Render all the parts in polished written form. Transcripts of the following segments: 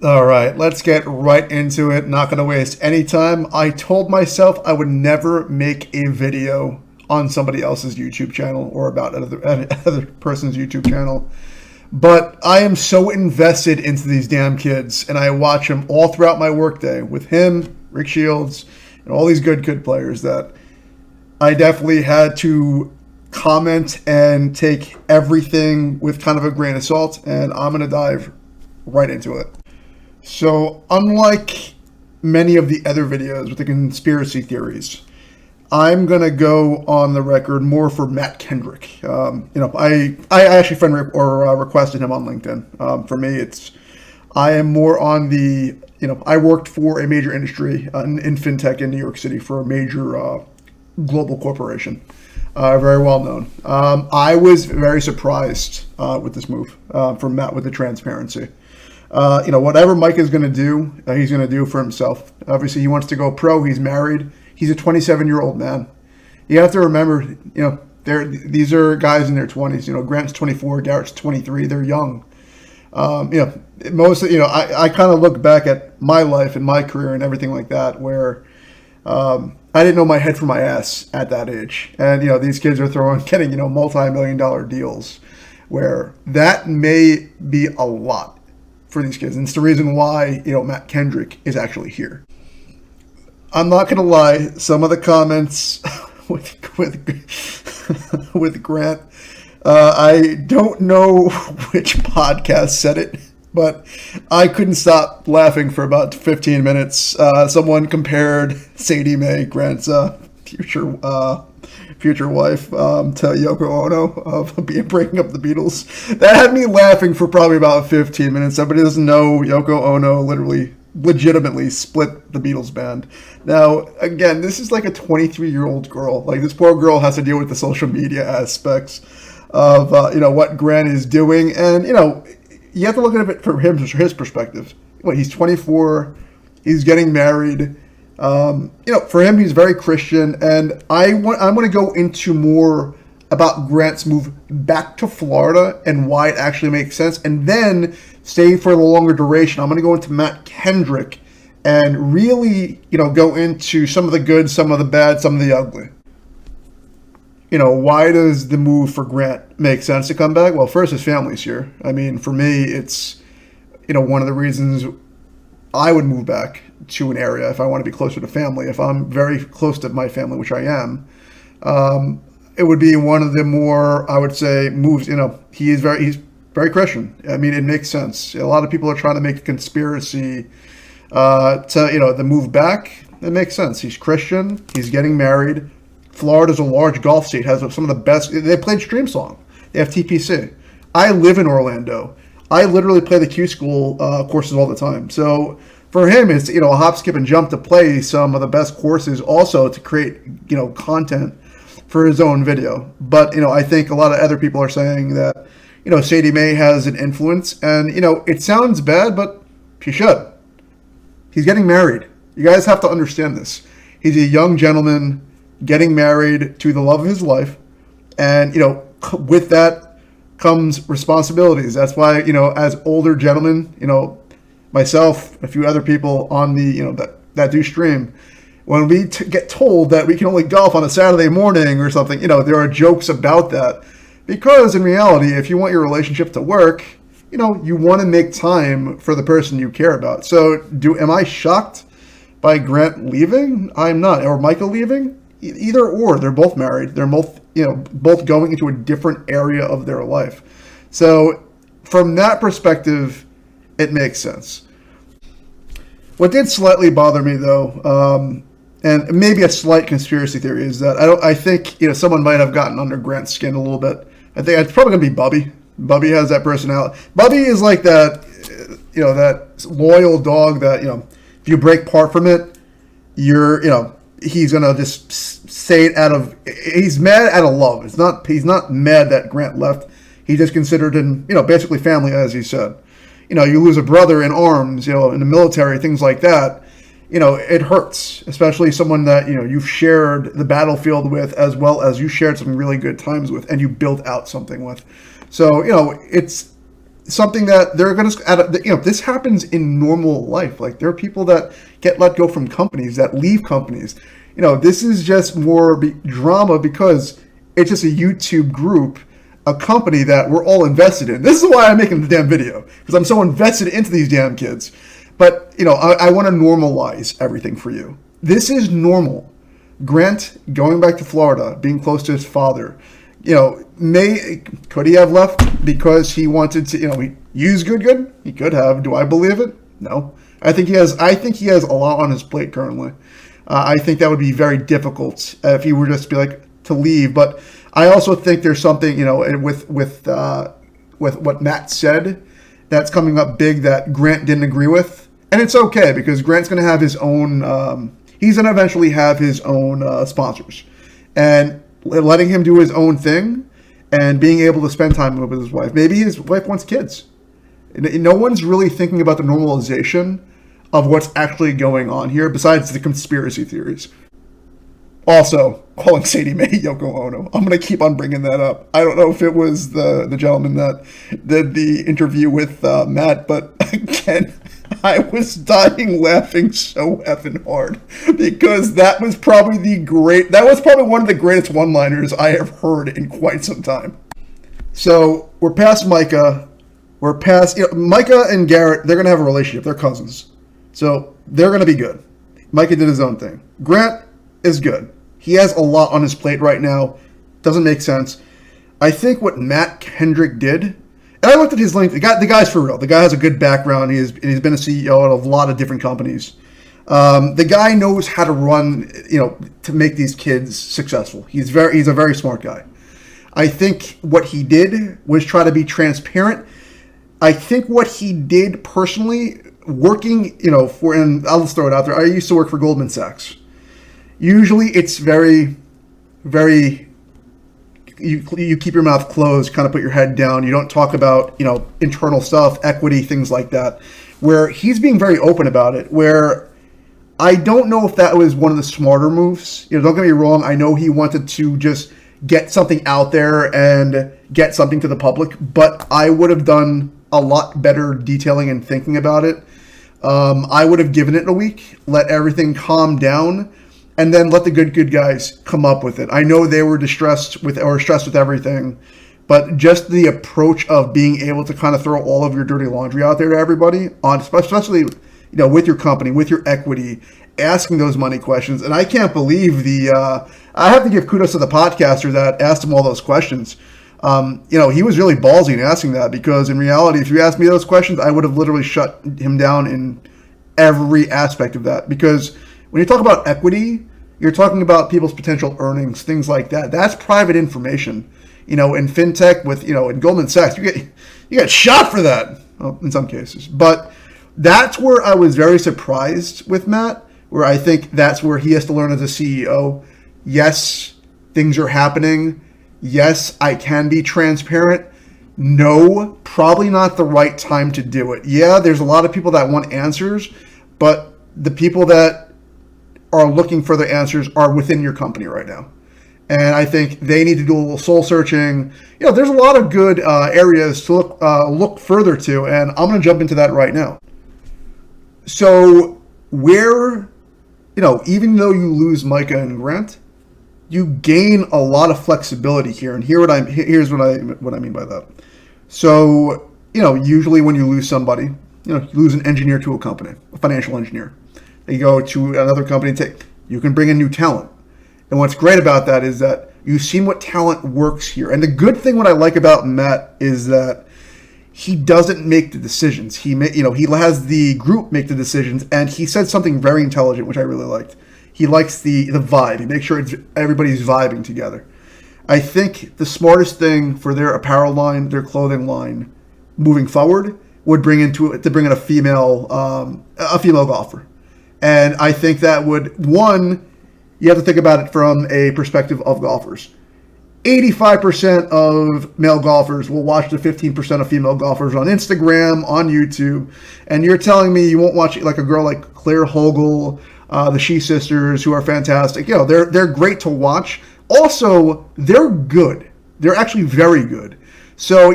All right, let's get right into it. Not going to waste any time. I told myself I would never make a video on somebody else's YouTube channel or about another person's YouTube channel. But I am so invested into these damn kids, and I watch them all throughout my workday with him, Rick Shields, and all these good players that I definitely had to comment and take everything with kind of a grain of salt, and I'm going to dive right into it. So, unlike many of the other videos with the conspiracy theories, I'm going to go on the record more for Matt Kendrick. I actually requested him on LinkedIn. For me, I am more on the, I worked for a major industry in fintech in New York City for a major global corporation, very well known. I was very surprised with this move from Matt with the transparency. Whatever Mike is going to do, he's going to do for himself. Obviously, he wants to go pro. He's married. He's a 27-year-old man. You have to remember, these are guys in their 20s. Grant's 24, Garrett's 23. They're young. I kind of look back at my life and my career and everything like that, where I didn't know my head from my ass at that age. And, these kids are getting, multi-million-dollar deals, where that may be a lot for these kids. And it's the reason why, Matt Kendrick is actually here. I'm not gonna lie, some of the comments with Grant, I don't know which podcast said it, but I couldn't stop laughing for about 15 minutes. Someone compared Sadee May, Grant's future wife, to Yoko Ono of breaking up the Beatles. That had me laughing for probably about 15 minutes. Somebody doesn't know, Yoko Ono legitimately split the Beatles band. Now, again, this is like a 23-year-old girl. Like, this poor girl has to deal with the social media aspects of, what Grant is doing. And, you have to look at it from his perspective. He's 24. He's getting married. For him, he's very Christian. And I'm going to go into more about Grant's move back to Florida and why it actually makes sense. And then stay for the longer duration. I'm going to go into Matt Kendrick and really, go into some of the good, some of the bad, some of the ugly. Why does the move for Grant make sense to come back? Well, first, his family's here. I mean, for me, it's, one of the reasons I would move back to an area if I want to be closer to family. If I'm very close to my family, which I am, it would be one of the more, I would say, moves. He's very Christian. I mean, it makes sense. A lot of people are trying to make a conspiracy to the move back. It makes sense. He's Christian. He's getting married. Florida's a large golf state. Has some of the best. They played Stream Song. They have TPC. I live in Orlando. I literally play the Q School courses all the time. So for him, it's a hop, skip, and jump to play some of the best courses. Also to create content for his own video. But I think a lot of other people are saying that Sadee May has an influence, and it sounds bad, but she should. He's getting married. You guys have to understand this. He's a young gentleman getting married to the love of his life, and with that comes responsibilities. That's why as older gentlemen, myself, a few other people on the that do stream, when we get told that we can only golf on a Saturday morning or something, there are jokes about that. Because in reality, if you want your relationship to work, you want to make time for the person you care about. So am I shocked by Grant leaving? I'm not. Or Micah leaving? Either or. They're both married. They're both going into a different area of their life. So from that perspective, it makes sense. What did slightly bother me, though, and maybe a slight conspiracy theory, is that I think someone might have gotten under Grant's skin a little bit. I think it's probably gonna be Bubby. Bubby has that personality. Bubby is like that, that loyal dog that if you break part from it, he's gonna just say it out of. He's mad out of love. He's not mad that Grant left. He just considered him, basically family, as he said. You lose a brother in arms, in the military, things like that. It hurts, especially someone that, you've shared the battlefield with, as well as you shared some really good times with, and you built out something with. So, something that they're going to, this happens in normal life. Like, there are people that get let go from companies, that leave companies. This is just more drama because it's just a YouTube group, a company that we're all invested in. This is why I'm making the damn video, because I'm so invested into these damn kids. But, I want to normalize everything for you. This is normal. Grant going back to Florida, being close to his father. Could he have left because he wanted to, use good? He could have. Do I believe it? No. I think he has a lot on his plate currently. I think that would be very difficult if he were just to leave. But I also think there's something, with what Matt said that's coming up big that Grant didn't agree with. And it's okay, because Grant's going to have his own, he's going to eventually have his own sponsors. And letting him do his own thing and being able to spend time with his wife. Maybe his wife wants kids. No one's really thinking about the normalization of what's actually going on here besides the conspiracy theories. Also, calling Sadee May Yoko Ono. I'm going to keep on bringing that up. I don't know if it was the gentleman that did the interview with Matt, but again, I was dying laughing so effing hard because that was probably one of the greatest one-liners I have heard in quite some time. So we're past Micah. Micah and Garrett, they're going to have a relationship. They're cousins. So they're going to be good. Micah did his own thing. Grant is good. He has a lot on his plate right now. Doesn't make sense. I think what Matt Kendrick did, and I looked at his link. The guy's for real. The guy has a good background. He's been a CEO at a lot of different companies. The guy knows how to run, to make these kids successful. He's a very smart guy. I think what he did was try to be transparent. I think what he did personally, working, and I'll just throw it out there. I used to work for Goldman Sachs. Usually it's very, very, you keep your mouth closed, kind of put your head down. You don't talk about, internal stuff, equity, things like that. Where he's being very open about it, where I don't know if that was one of the smarter moves. Don't get me wrong. I know he wanted to just get something out there and get something to the public, but I would have done a lot better detailing and thinking about it. I would have given it a week, let everything calm down, and then let the good guys come up with it. I know they were stressed with everything, but just the approach of being able to kind of throw all of your dirty laundry out there to everybody, especially with your company, with your equity, asking those money questions. And I can't believe I have to give kudos to the podcaster that asked him all those questions. He was really ballsy in asking that, because in reality, if you asked me those questions, I would have literally shut him down in every aspect of that. Because when you talk about equity, you're talking about people's potential earnings, things like that. That's private information. In fintech in Goldman Sachs, you get shot for that, in some cases. But that's where I was very surprised with Matt, where I think that's where he has to learn as a CEO. Yes, things are happening. Yes, I can be transparent. No, probably not the right time to do it. Yeah, there's a lot of people that want answers, but the people that are looking for the answers are within your company right now. And I think they need to do a little soul searching. There's a lot of good areas to look further to, and I'm going to jump into that right now. So where, even though you lose Micah and Grant, you gain a lot of flexibility here. And here's what I mean by that. So, usually when you lose somebody, you lose an engineer to a company, a financial engineer. They go to another company and you can bring in new talent. And what's great about that is that you've seen what talent works here. And the good thing, what I like about Matt, is that he doesn't make the decisions. He has the group make the decisions, and he said something very intelligent, which I really liked. He likes the vibe. He makes sure everybody's vibing together. I think the smartest thing for their apparel line, their clothing line, moving forward, would bring in a female golfer. And I think that would, you have to think about it from a perspective of golfers. 85% of male golfers will watch the 15% of female golfers on Instagram, on YouTube. And you're telling me you won't watch like a girl like Claire Hogle, the She Sisters, who are fantastic. They're great to watch. Also, they're good. They're actually very good. So,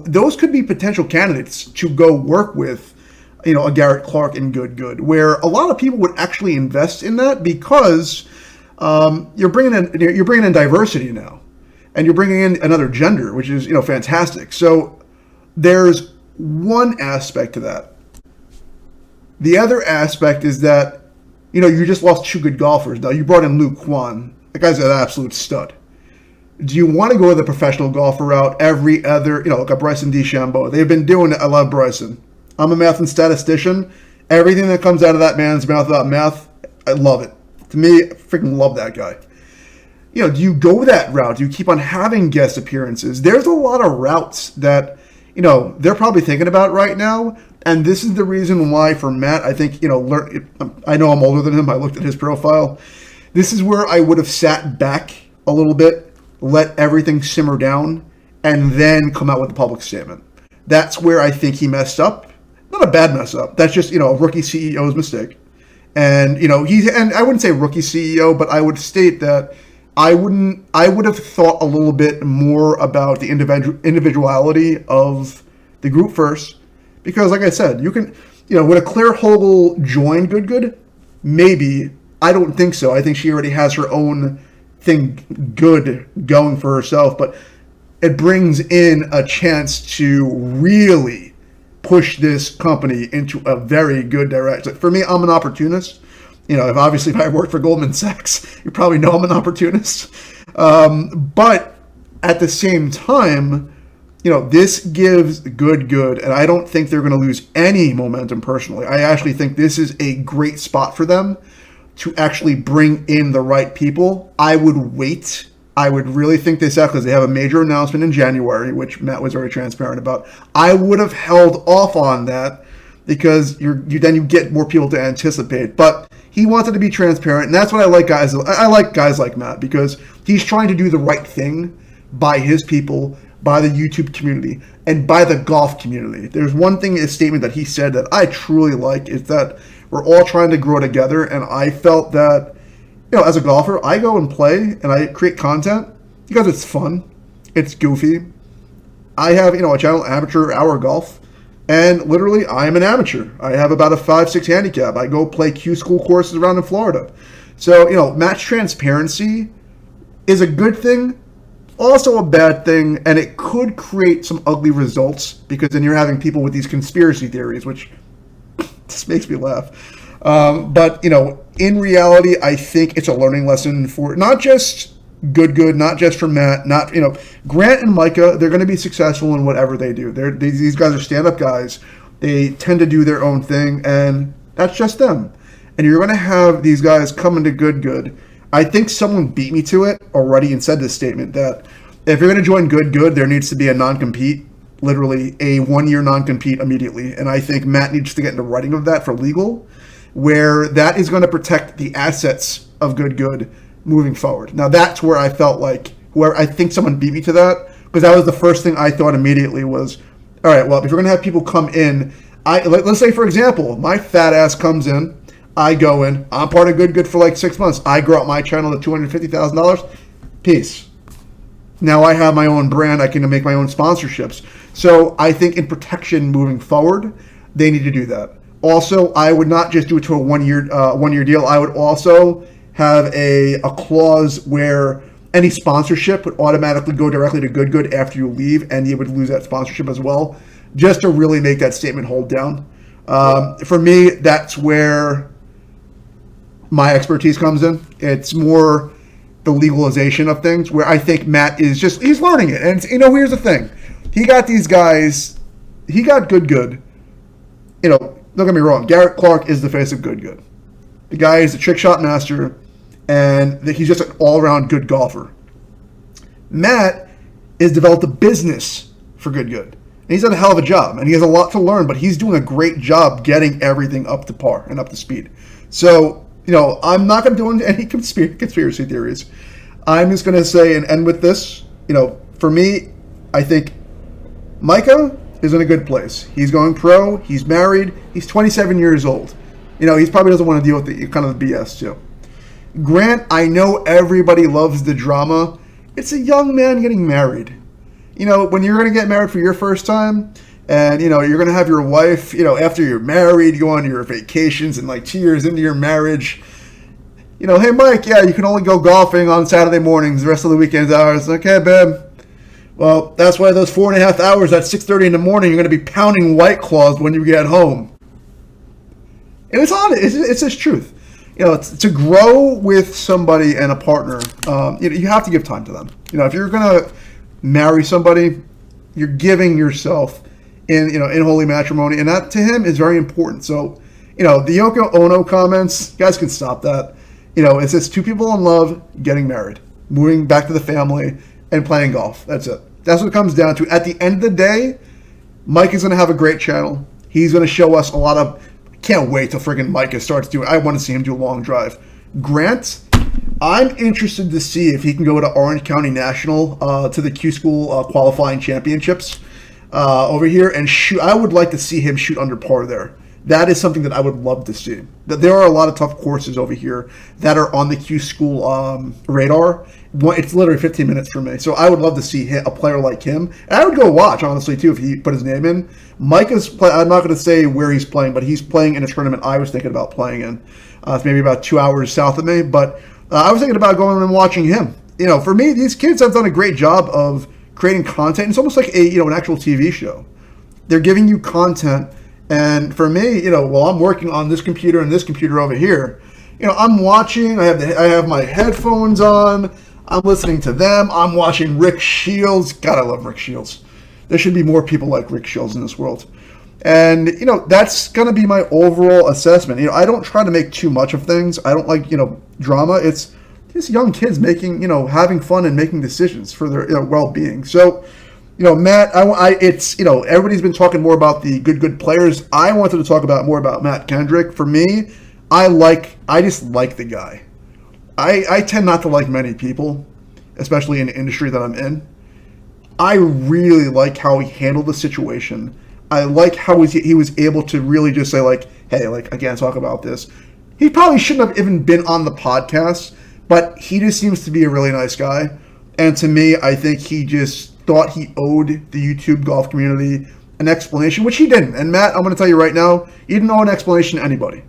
those could be potential candidates to go work with, a Garrett Clark in Good, where a lot of people would actually invest in that because you're bringing in diversity now, and you're bringing in another gender, which is, fantastic. So there's one aspect to that. The other aspect is that, you just lost two good golfers. Now, you brought in Luke Kwan. The guy's an absolute stud. Do you want to go the professional golfer route? Every other, like a Bryson DeChambeau. They've been doing it. I love Bryson. I'm a math and statistician. Everything that comes out of that man's mouth about math, I love it. To me, I freaking love that guy. Do you go that route? Do you keep on having guest appearances? There's a lot of routes that, they're probably thinking about right now. And this is the reason why for Matt, I think, I know I'm older than him. I looked at his profile. This is where I would have sat back a little bit, let everything simmer down, and then come out with a public statement. That's where I think he messed up. Not a bad mess up. That's just, a rookie CEO's mistake. And, and I wouldn't say rookie CEO, but I would state that I would have thought a little bit more about the individuality of the group first. Because, like I said, you can, would a Claire Hogle join Good? Maybe. I don't think so. I think she already has her own thing good going for herself. But it brings in a chance to really push this company into a very good direction. For me, I'm an opportunist. If I worked for Goldman Sachs, you probably know I'm an opportunist. But at the same time, this gives good, and I don't think they're going to lose any momentum personally. I actually think this is a great spot for them to actually bring in the right people. I would wait. I would really think this out because they have a major announcement in January, which Matt was very transparent about. I would have held off on that because then you get more people to anticipate. But he wanted to be transparent, and that's what I like guys. I like guys like Matt because he's trying to do the right thing by his people, by the YouTube community, and by the golf community. There's one thing, a statement that he said that I truly like, is that we're all trying to grow together, and I felt that, as a golfer, I go and play, and I create content because it's fun, it's goofy. I have, a channel, Amateur Hour Golf, and literally, I'm an amateur. I have about a 5-6 handicap. I go play Q school courses around in Florida. So, Matt's transparency is a good thing, also a bad thing, and it could create some ugly results because then you're having people with these conspiracy theories, which just makes me laugh. But, in reality, I think it's a learning lesson for not just good, not just for Matt, not, Grant and Micah, they're going to be successful in whatever they do. These guys are stand-up guys. They tend to do their own thing, and that's just them. And you're going to have these guys come into good. I think someone beat me to it already and said this statement that if you're going to join good, there needs to be a non-compete, literally a 1-year non-compete immediately. And I think Matt needs to get into writing of that for legal, where that is going to protect the assets of good moving forward. Now that's where I felt like, where I think someone beat me to that, because that was the first thing I thought immediately was, all right, well, if you're going to have people come in, let's say, for example, my fat ass comes in, I go in, I'm part of good for like 6 months. I grow out my channel to $250,000. Peace. Now I have my own brand. I can make my own sponsorships. So I think in protection moving forward, they need to do that. Also, I would not just do it to a one-year deal. I would also have a clause where any sponsorship would automatically go directly to good after you leave, and you would lose that sponsorship as well, just to really make that statement hold down. For me, that's where my expertise comes in. It's more the legalization of things, where I think Matt is he's learning it. And, here's the thing. He got these guys, he got good. Don't get me wrong, Garrett Clark is the face of good. The guy is a trick shot master, and he's just an all-around good golfer. Matt has developed a business for good. And he's done a hell of a job, and he has a lot to learn, but he's doing a great job getting everything up to par and up to speed. So, I'm not going to do any conspiracy theories. I'm just going to say and end with this. For me, I think Micah is in a good place. He's going pro. He's married. He's 27 years old. He probably doesn't want to deal with the kind of the BS too. Grant, I know everybody loves the drama. It's a young man getting married. when you're going to get married for your first time, and, you're going to have your wife, after you're married, you go on your vacations, and like 2 years into your marriage, hey, Mike, yeah, you can only go golfing on Saturday mornings, the rest of the weekend's hours. Okay, babe. Well, that's why those 4.5 hours at 6:30 in the morning, you're going to be pounding White Claws when you get home. And it's honest. It's just truth. To grow with somebody and a partner, you have to give time to them. If you're going to marry somebody, you're giving yourself in holy matrimony, and that to him is very important. So, the Yoko Ono comments, you guys can stop that. It's just two people in love getting married, moving back to the family, and playing golf. That's it. That's what it comes down to. At the end of the day, Mike is going to have a great channel. He's going to show us a lot of... Can't wait till friggin' Micah starts doing... I want to see him do a long drive. Grant, I'm interested to see if he can go to Orange County National, to the Q School qualifying championships over here, and shoot. I would like to see him shoot under par there. That is something that I would love to see. There are a lot of tough courses over here that are on the Q School radar. It's literally 15 minutes for me. So I would love to see a player like him. And I would go watch, honestly, too, if he put his name in. Micah's I'm not going to say where he's playing, but he's playing in a tournament I was thinking about playing in. It's maybe about 2 hours south of me. But I was thinking about going and watching him. For me, these kids have done a great job of creating content. It's almost like an actual TV show. They're giving you content. And for me, while I'm working on this computer and this computer over here, I'm watching. I have my headphones on. I'm listening to them. I'm watching Rick Shields. God, I love Rick Shields. There should be more people like Rick Shields in this world. And, that's going to be my overall assessment. I don't try to make too much of things. I don't like, drama. It's just young kids making, having fun and making decisions for their well-being. So, Matt, everybody's been talking more about the good players. I wanted to talk more about Matt Kendrick. For me, I just like the guy. I tend not to like many people, especially in the industry that I'm in. I really like how he handled the situation. I like how he was able to really just say, hey, I can't talk about this. He probably shouldn't have even been on the podcast, but he just seems to be a really nice guy. And to me, I think he just thought he owed the YouTube golf community an explanation, which he didn't. And Matt, I'm going to tell you right now, you didn't owe an explanation to anybody.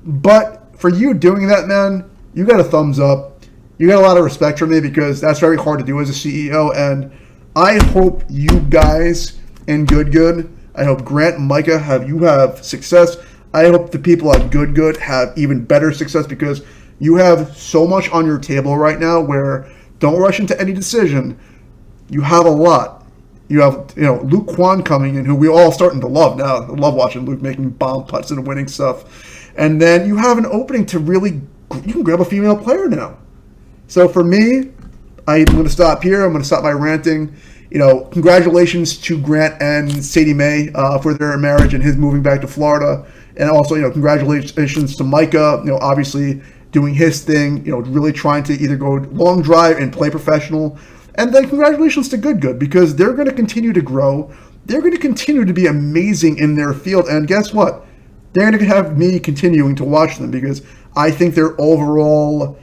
But for you doing that, man, you got a thumbs up. You got a lot of respect from me because that's very hard to do as a CEO. And I hope you guys in Good, I hope Grant and Micah have success. I hope the people at Good have even better success because you have so much on your table right now where don't rush into any decision. You have a lot. You have, Luke Kwan coming in, who we're all starting to love now. I love watching Luke making bomb putts and winning stuff. And then you have an opening to really, you can grab a female player now. So for me, I'm going to stop here. I'm going to stop my ranting. Congratulations to Grant and Sadee May for their marriage and his moving back to Florida. And also, congratulations to Micah, obviously doing his thing, really trying to either go long drive and play professional. And then congratulations to Good because they're going to continue to grow. They're going to continue to be amazing in their field. And guess what? They're going to have me continuing to watch them because I think their overall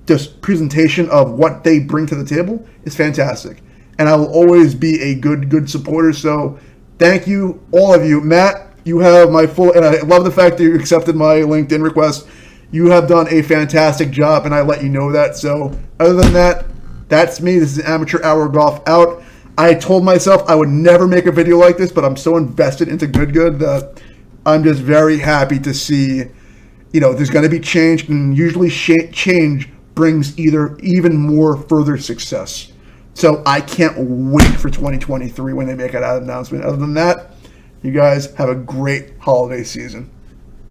just presentation of what they bring to the table is fantastic. And I will always be a good supporter. So thank you, all of you. Matt, you have my full, and I love the fact that you accepted my LinkedIn request. You have done a fantastic job, and I let you know that. So other than that, that's me. This is Amateur Hour Golf out. I told myself I would never make a video like this, but I'm so invested into Good that I'm just very happy to see, there's going to be change, and usually change brings even more further success. So I can't wait for 2023 when they make that announcement. Other than that, you guys have a great holiday season.